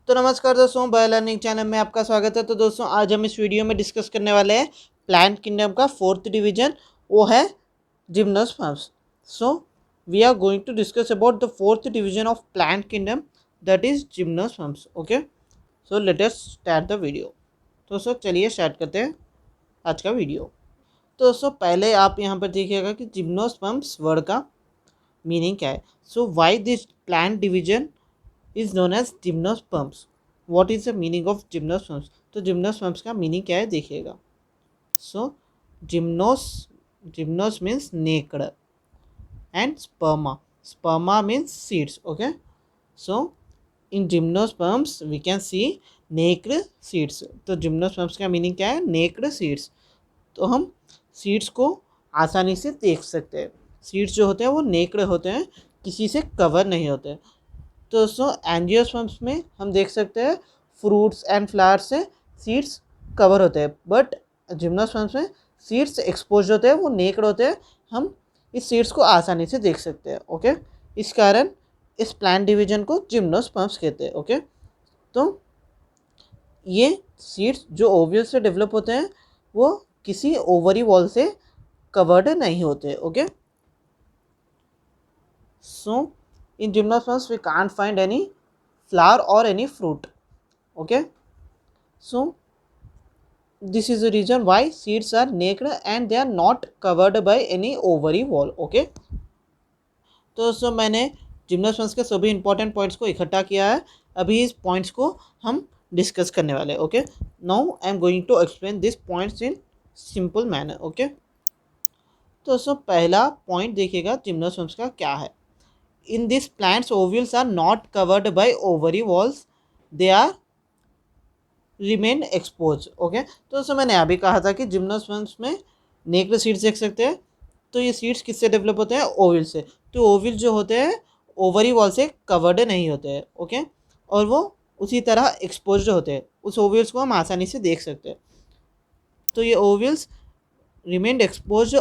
तो नमस्कार दोस्तों, बायो लर्निंग चैनल में आपका स्वागत है। तो दोस्तों आज हम इस वीडियो में डिस्कस करने वाले हैं प्लांट किंगडम का फोर्थ डिवीजन, वो है gymnosperms. So we are going to discuss about the fourth division of plant kingdom, that is gymnosperms. Okay, so let us start the video. तो दोस्तों चलिए स्टार्ट करते हैं आज का वीडियो। तो दोस्तों पहले आप यहाँ पर देखिएगा कि जिम्नोस्पर्म्स वर्ड का मीनिंग क्या है। So why this plant division is known as gymnosperms. What is the meaning of gymnosperms? तो gymnosperms का मीनिंग क्या है देखिएगा। So gymnos means naked and sperma means seeds. Okay, so in gymnosperms we can see naked seeds. तो gymnosperms का meaning क्या है? naked seeds. तो हम सीड्स को आसानी से देख सकते हैं। सीड्स जो होते हैं वो नेक्ड होते हैं, किसी से कवर नहीं होते। तो दोस्तों एंजियोस्पर्म्स में हम देख सकते हैं फ्रूट्स एंड फ्लावर्स से सीड्स कवर होते हैं, बट जिम्नोस्पर्म्स में सीड्स एक्सपोज होते हैं, वो नेक्ड होते हैं, हम इस सीड्स को आसानी से देख सकते हैं। ओके, इस कारण इस प्लांट डिवीजन को जिम्नोस्पर्म्स कहते हैं। ओके, तो ये सीड्स जो ओव्यूल से डेवलप होते हैं वो किसी ओवरी वॉल से कवर्ड नहीं होते। Okay, so in gymnosperms we can't find any flower or any fruit. Okay, so this is the reason why seeds are naked and they are not covered by any ovary wall. Okay, तो दोस्तों मैंने gymnosperms के सभी important points को इकट्ठा किया है। अभी इस पॉइंट्स को हम डिस्कस करने वाले हैं। Okay, now I am going to explain this points in simple manner. Okay, तो दोस्तों पहला पॉइंट देखिएगा जिम्नोस्पर्म्स का क्या है। In this plants ovules are not covered by ovary walls, they are remain exposed. Okay, तो दोस्तों मैंने अभी कहा था कि जिम्नोस्पर्म्स में नेक्ड सीड्स देख सकते हैं। तो ये सीड्स किससे डेवलप होते हैं? ओव्यूल से। तो ओव्यूल जो होते हैं ओवरी वॉल से कवर्ड नहीं होते हैं। ओके, और वो उसी तरह एक्सपोज्ड होते हैं, उस ओव्यूल्स को हम आसानी से देख सकते हैं। तो ये ovules remained exposed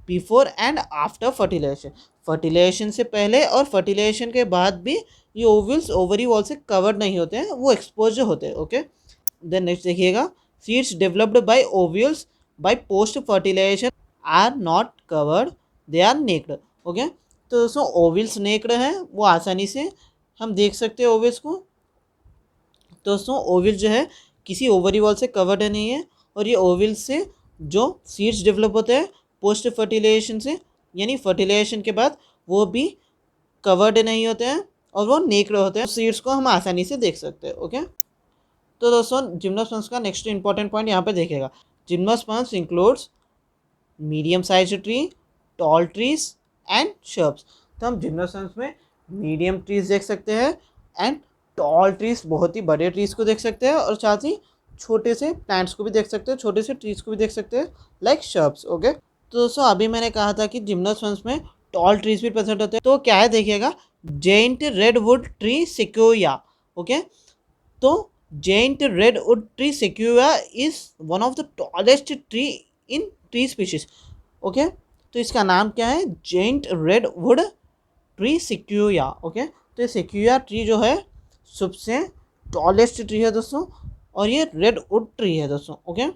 before and after fertilisation. Fertilisation से पहले और फर्टिलाइजेशन के बाद भी ये ओव्यूल्स ओवरी वॉल से कवर्ड नहीं होते हैं, वो एक्सपोज होते हैं। ओके, देन नेक्स्ट देखिएगा, seeds developed by ovules by post fertilisation are not covered, they are naked. Okay, तो दोस्तों ओव्यूल्स नेक्ड हैं, वो आसानी से हम देख सकते हैं ओव्यूल्स को। दोस्तों ओव्यूल जो है किसी ओवरी वॉल से कवर्ड नहीं है, और ये ओव्यूल से जो सीड्स डेवलप होते हैं पोस्ट फर्टिलाइजेशन से, यानी फर्टिलाइजेशन के बाद, वो भी कवर्ड नहीं होते हैं और वो नेक्ड होते हैं। सीड्स को हम आसानी से देख सकते हैं। ओके, तो दोस्तों जिम्नोस्पर्म्स का नेक्स्ट इंपॉर्टेंट पॉइंट यहाँ पे देखेगा। Gymnosperms includes medium size tree, tall trees and shrubs. तो हम जिम्नोस्पर्म्स में मीडियम ट्रीज देख सकते हैं एंड टॉल ट्रीज, बहुत ही बड़े ट्रीज को देख सकते हैं, और साथ ही छोटे से प्लांट्स को भी देख सकते हैं, छोटे से ट्रीज को भी देख सकते हैं, लाइक शर्ब्स। ओके, तो दोस्तों अभी मैंने कहा था कि जिम्नोस्पर्म्स में टॉल ट्रीज भी प्रेजेंट होते हैं। तो क्या है देखिएगा, giant redwood tree sequoia. Okay, तो giant redwood tree sequoia is one of the tallest tree in tree species. Okay, तो इसका नाम क्या है? Giant redwood tree sequoia. Okay, तो ये सिक्वोया ट्री जो है सबसे टॉलेस्ट ट्री है दोस्तों, और ये रेडवुड ट्री है दोस्तों। ओके,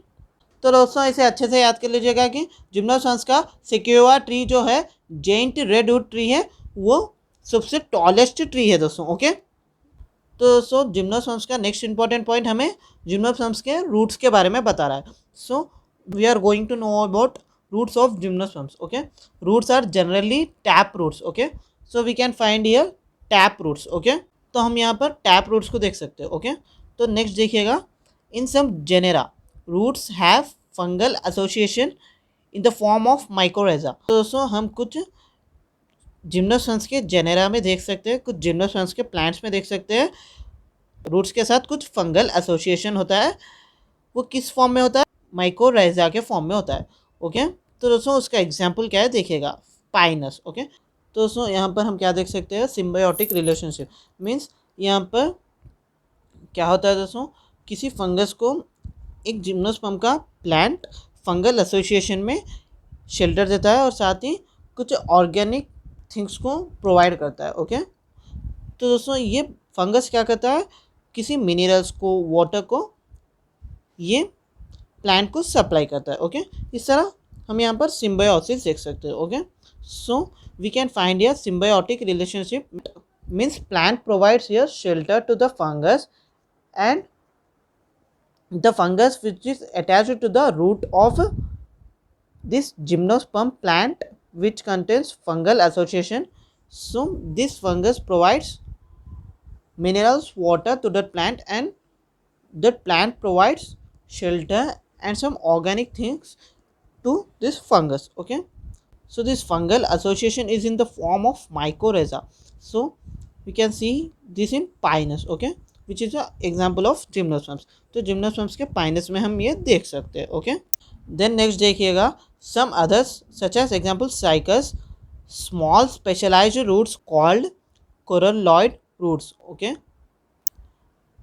तो दोस्तों इसे अच्छे से याद कर लीजिएगा कि जिम्नोस्पर्म्स का सिक्वोया ट्री जो है जेंट रेडवुड ट्री है, वो सबसे टॉलेस्ट ट्री है दोस्तों। ओके, तो दोस्तों जिम्नोस्पर्म्स का नेक्स्ट इंपॉर्टेंट पॉइंट हमें जिम्नोस्पर्म्स के रूट्स के बारे में बता रहा है। So we are going to know about roots of gymnosperms. Okay, roots are generally tap roots. Okay, so we can find here tap roots. Okay, तो हम यहाँ पर टैप रूट्स को देख सकते हैं। ओके, तो नेक्स्ट देखिएगा, in some genera roots have fungal association in the form of mycorrhiza. तो दोस्तों हम कुछ जिम्नोस्पर्म्स के जेनेरा में देख सकते हैं, कुछ जिम्नोस्पर्म्स के प्लांट्स में देख सकते हैं रूट्स के साथ कुछ फंगल एसोसिएशन होता है। वो किस फॉर्म में होता है? माइकोरेजा के फॉर्म में होता है। ओके, तो दोस्तों उसका एग्जाम्पल क्या है देखिएगा, पाइनस। ओके, तो दोस्तों यहाँ पर हम क्या देख सकते हैं? Symbiotic relationship. मीन्स यहाँ पर क्या होता है दोस्तों, किसी फंगस को एक जिम्नोस्पर्म का प्लांट फंगल एसोसिएशन में शेल्टर देता है और साथ ही कुछ ऑर्गेनिक थिंग्स को प्रोवाइड करता है। ओके, तो दोस्तों ये फंगस क्या करता है किसी मिनरल्स को, वाटर को ये प्लांट को सप्लाई करता है। ओके, इस तरह हम यहाँ पर सिम्बायोसिस देख सकते हैं। Okay, so we can find here symbiotic relationship means plant provides here shelter to the fungus and the fungus which is attached to the root of this gymnosperm plant which contains fungal association. So this fungus provides minerals, water to the plant, and the plant provides shelter and some organic things to this fungus. Okay, so this fungal association is in the form of mycorrhiza. So we can see this in pinus. Okay, which is a example of gymnosperms. तो gymnosperms के pinus में हम ये देख सकते हैं। Okay, then next देखिएगा some others such as example cycas, small specialized roots called coralloid roots. Okay,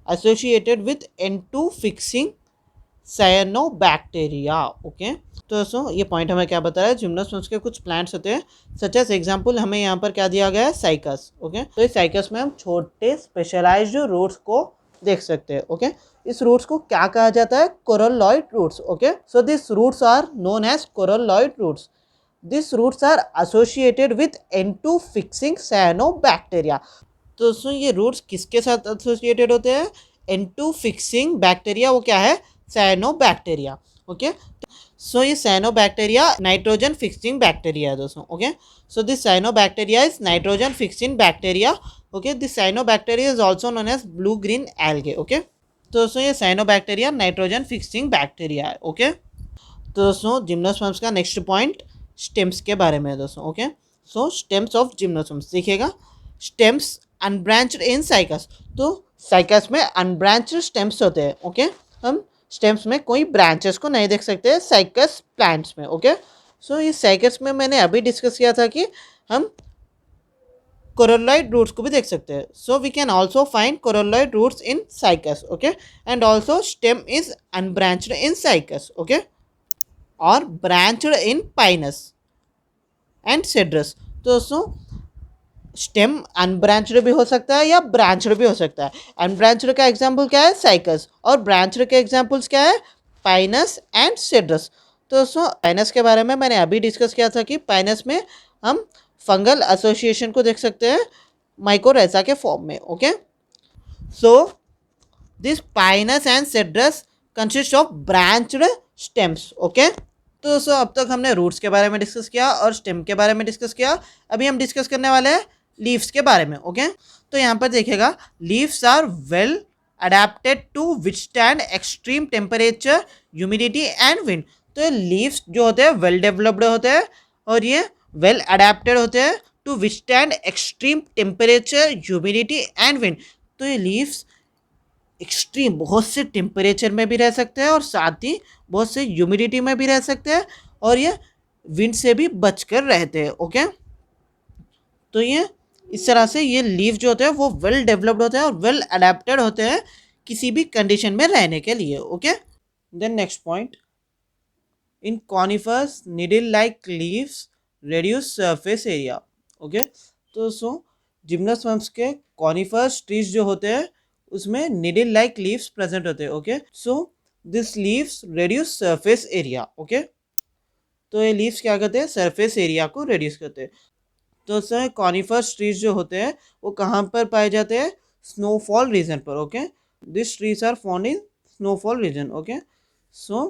associated with N2 fixing cyanobacteria. Okay, तो दोस्तों ये पॉइंट हमें क्या बता रहा है, जिम्नोस्पर्म्स के कुछ प्लांट्स होते हैं सच एज एग्जांपल हमें यहाँ पर क्या दिया गया है, साइकस। ओके, तो इस साइकस में हम छोटे स्पेशलाइज्ड रूट्स को देख सकते हैं। ओके, इस रूट्स को क्या कहा जाता है, coralloid roots. Okay, so this roots are known as coralloid roots. This roots are associated with N2 fixing cyanobacteria. तो दोस्तों ये रूट्स किसके साथ एसोसिएटेड होते हैं, N2 फिक्सिंग बैक्टीरिया, वो क्या है, साइनोबैक्टीरिया। ओके, सो ये साइनोबैक्टीरिया नाइट्रोजन फिक्सिंग बैक्टीरिया है दोस्तों। Okay, so this cyanobacteria is nitrogen fixing bacteria. Okay, this cyanobacteria is also known as blue green algae. Okay, तो दोस्तों ये साइनोबैक्टीरिया नाइट्रोजन फिक्सिंग बैक्टीरिया है। ओके, तो दोस्तों जिम्नोस्पर्म्स का नेक्स्ट पॉइंट स्टेम्स के बारे में है दोस्तों। Okay, so stems of gymnosperms देखिएगा, स्टेम्स अनब्रांच्ड इन साइकस। तो साइकस में अनब्रांच्ड स्टेम्स होते हैं। ओके, हम स्टेम्स में कोई ब्रांचेस को नहीं देख सकते साइकस प्लांट्स में। ओके, सो इस साइकस में मैंने अभी डिस्कस किया था कि हम कोरलॉइड रूट्स को भी देख सकते हैं। So we can also find coralloid roots in cycas. Okay, and also stem is unbranched in cycas. Okay, और branched in pinus and cedrus. तो दोस्तों स्टेम अनब्रांच्ड भी हो सकता है या ब्रांच्ड भी हो सकता है। अनब्रांच्ड का एग्जांपल क्या है, साइकस, और ब्रांच्ड के एग्जांपल्स क्या है, पाइनस एंड सेड्रस। तो दोस्तों पाइनस के बारे में मैंने अभी डिस्कस किया था कि पाइनस में हम फंगल एसोसिएशन को देख सकते हैं माइकोरहिज़ा के फॉर्म में। Okay, so this Pinus and cedrus consist of branched stems. Okay, तो दोस्तों अब तक हमने रूट्स के बारे में डिस्कस किया और स्टेम के बारे में डिस्कस किया। अभी हम डिस्कस करने वाले हैं लीव्स के बारे में। ओके, तो यहाँ पर देखिएगा, leaves are well adapted to withstand extreme temperature, humidity and wind. तो लीव्स जो होते हैं वेल डेवलप्ड होते हैं और ये वेल अडेप्टेड होते हैं to withstand extreme temperature, humidity and wind. तो ये लीव्स एक्सट्रीम बहुत से टेम्परेचर में भी रह सकते हैं और साथ ही बहुत से ह्यूमिडिटी में भी रह सकते हैं और ये विंड से भी बचकर रहते हैं। ओके, तो ये इस तरह से ये लीव जो होते हैं वो वेल डेवलप्ड होते हैं और वेल अडेप्टेड होते हैं किसी भी कंडीशन में रहने के लिए। Okay, then next point, in conifers needle like leaves reduce surface area. Okay, तो सो जिम्नोस्पर्म्स के कॉनिफर्स ट्रीज जो होते हैं उसमें नीडल लाइक लीव्स प्रेजेंट होते हैं। Okay, so this leaves reduce surface area. Okay, तो ये लीव्स क्या करते हैं, सरफेस एरिया को रेड्यूस करते हैं। तो सर कॉनिफर्स ट्रीज जो होते हैं वो कहाँ पर पाए जाते हैं, स्नोफॉल रीजन पर। Okay, this trees are found in snowfall region. Okay, so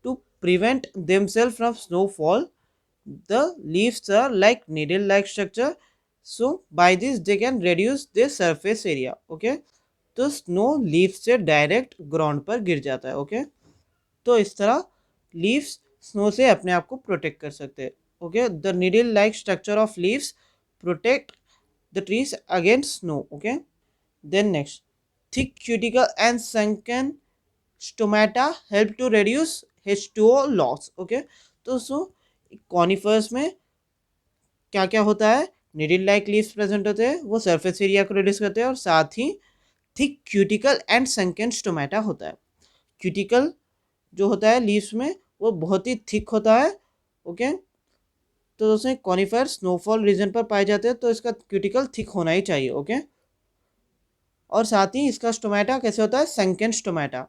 to prevent themself from snowfall the leaves are like needle like structure, so by this they can reduce the surface area. Okay, तो snow leaf से direct ground पर गिर जाता है। Okay, तो इस तरह leaves snow से अपने आप को प्रोटेक्ट कर सकते हैं। Okay, the needle like structure of leaves protect the trees against snow. Okay, then next, thick cuticle and sunken stomata help to reduce H2O loss. Okay, तो सो कॉनिफर्स में क्या क्या होता है, नीडल लाइक लीव्स प्रेजेंट होते हैं, वो surface area को रिड्यूस करते हैं और साथ ही thick cuticle and sunken stomata होता है। क्यूटिकल जो होता है लीव्स में वो बहुत ही थिक होता है। ओके, तो दोस्तों कॉनिफर स्नोफॉल रीजन पर पाए जाते हैं तो इसका क्यूटिकल थिक होना ही चाहिए। ओके, और साथ ही इसका स्टोमेटा कैसे होता है, संकेन स्टोमेटा।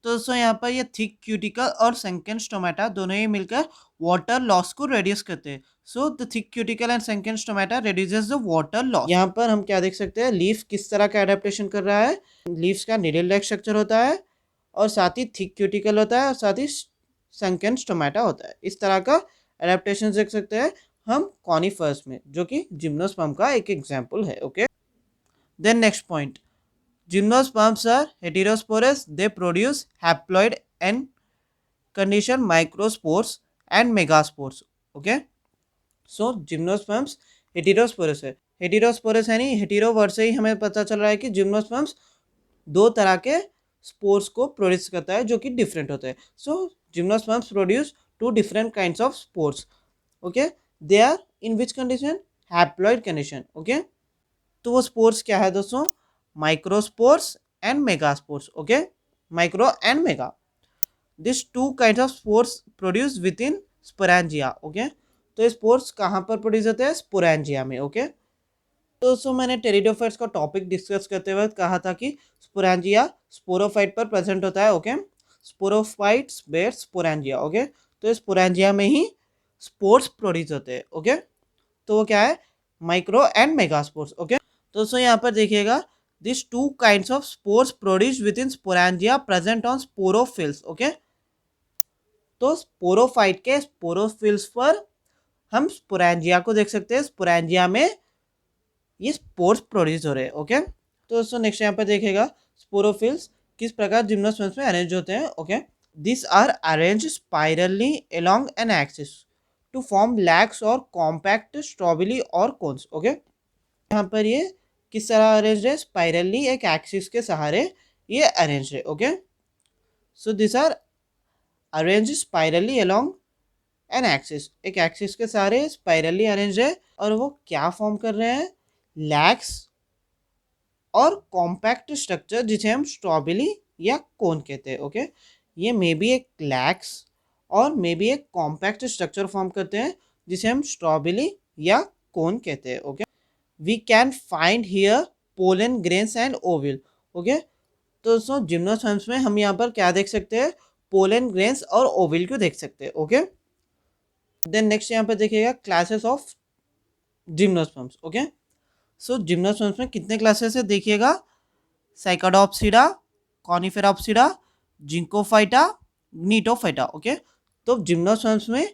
तो दोस्तों यहाँ पर ये थिक क्यूटिकल और संकेन स्टोमेटा दोनों ही मिलकर वाटर लॉस को रिड्यूस करते हैं। So the thick cuticle and sunken stomata reduces the water loss. यहाँ पर हम क्या देख सकते हैं, लीफ किस तरह का एडेप्टेशन कर रहा है। लीव्स का नीडल लाइक स्ट्रक्चर होता है और साथ ही थिक क्यूटिकल होता है और साथ ही संकेन स्टोमेटा होता है। इस तरह का एडेप्टेशन देख सकते हैं हम कॉनिफर्स में, जो कि जिम्नोस्पर्म का एक एग्जाम्पल है। Okay, then next point, gymnosperms are heterosporous. They produce haploid and condition microspores and megaspores. Okay, so gymnosperms heterosporous है। heterosporous है नहीं, हेटेरो वर्ड से ही हमें पता चल रहा है कि gymnosperms दो तरह के स्पोर्स को प्रोड्यूस करता है जो कि डिफरेंट होते हैं। So gymnosperms produce two different kinds of spores. Okay, they are in which condition, haploid condition. Okay, तो वो स्पोर्स क्या है दोस्तों, microspores and megaspores. Okay, micro and mega, this two kind of spores produce within sporangia. Okay, तो ये spores कहाँ पर produce होते हैं, स्पोरेंजिया में। ओके, तो दोस्तों मैंने टेरिडोफाइट्स का टॉपिक डिस्कस करते वक्त कहा था कि स्पोरेंजिया स्पोरोफाइट पर प्रेजेंट होता है। Okay, sporophytes bear sporangia. Okay, तो स्पोरेंजिया में ही स्पोर्स प्रोड्यूस होते हैं। ओके, तो वो क्या है, माइक्रो एंड मेगास्पोर्स। ओके, तो दोस्तों यहाँ पर देखिएगा, this two kinds of spores produce within sporangia present on sporophylls. Okay, तो स्पोरोफाइट के स्पोरोफिल्स पर हम स्पोरेंजिया को देख सकते हैं, स्पोरेंजिया में ये स्पोर्स प्रोड्यूस हो रहे हैं। ओके, तो दोस्तों नेक्स्ट यहाँ पर देखिएगा, स्पोरोफिल्स किस प्रकार जिम्नोस्पर्म्स में अरेंज होते हैं। Okay, this are arrange spirally along an axis to form lax और कॉम्पैक्ट स्ट्रॉबेरी और कोन्स। ओके, यहाँ पर ये किस तरह अरेंज है, स्पाइरली एक एक्सिस के सहारे ये अरेंज है। Okay, so this are arrange spirally along an axis, एक एक्सिस के सहारे स्पाइरली अरेंज है और वो क्या फॉर्म कर रहे हैं, लैक्स और कॉम्पैक्ट स्ट्रक्चर जिसे हम स्ट्रॉबेरी या कोन कहते हैं। ओके, ये मे बी एक लैक्स और मे बी एक कॉम्पैक्ट स्ट्रक्चर फॉर्म करते हैं जिसे हम स्ट्रॉबेरी या कोन कहते हैं। Okay, we can find here pollen grains and ovule. Okay, तो दोस्तों जिम्नोस्पर्म्स में हम यहाँ पर क्या देख सकते हैं, पोलन ग्रेन्स और ओविल को देख सकते हैं। ओके, देन नेक्स्ट यहाँ पर देखिएगा classes of gymnosperms. Okay, so gymnosperms में कितने क्लासेस है देखिएगा, साइकाडोप्सिडा, कॉनिफेराप्सिडा, जिंकोफाइटा, ग्नीटोफाइटा। ओके, तो जिम्नोस्पर्म्स में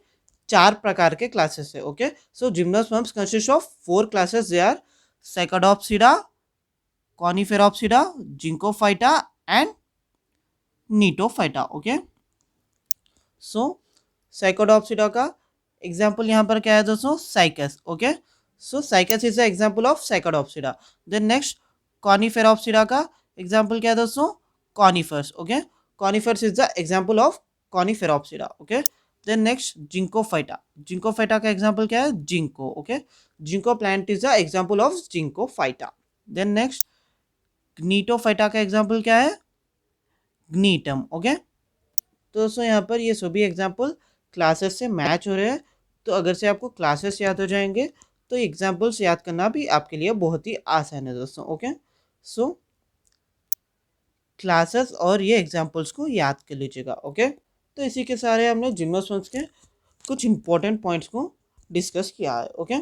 4 प्रकार के क्लासेस है। Okay, so gymnosperms consist of 4 classes, they are cycadopsida, coniferopsida, ginkgophyta and gnetophyta. Okay, so cycadopsida का एग्जाम्पल यहाँ पर क्या है दोस्तों, cycas. Okay, so cycas is the example of cycadopsida. Then next coniferopsida का एग्जाम्पल क्या है दोस्तों, conifers. Okay, conifers is the example of coniferopsida. Okay, then next ginkgophyta, ginkgophyta का एग्जाम्पल क्या है, ginkgo. Okay, ginkgo plant is the example of जिंकोफाइटा। Then next ग्नीटोफाइटा का example क्या है, ग्नीटम। ओके, तो दोस्तों यहाँ पर ये सभी एग्जाम्पल क्लासेस से मैच हो रहे हैं। तो अगर से आपको क्लासेस याद हो जाएंगे तो एग्जाम्पल्स याद करना भी आपके लिए बहुत ही आसान है दोस्तों। ओके, सो क्लासेस और ये एग्जाम्पल्स को याद कर लीजिएगा। ओके, तो इसी के सारे हमने जिम्नोस्पर्म्स के कुछ इंपॉर्टेंट पॉइंट्स को डिस्कस किया है। ओके,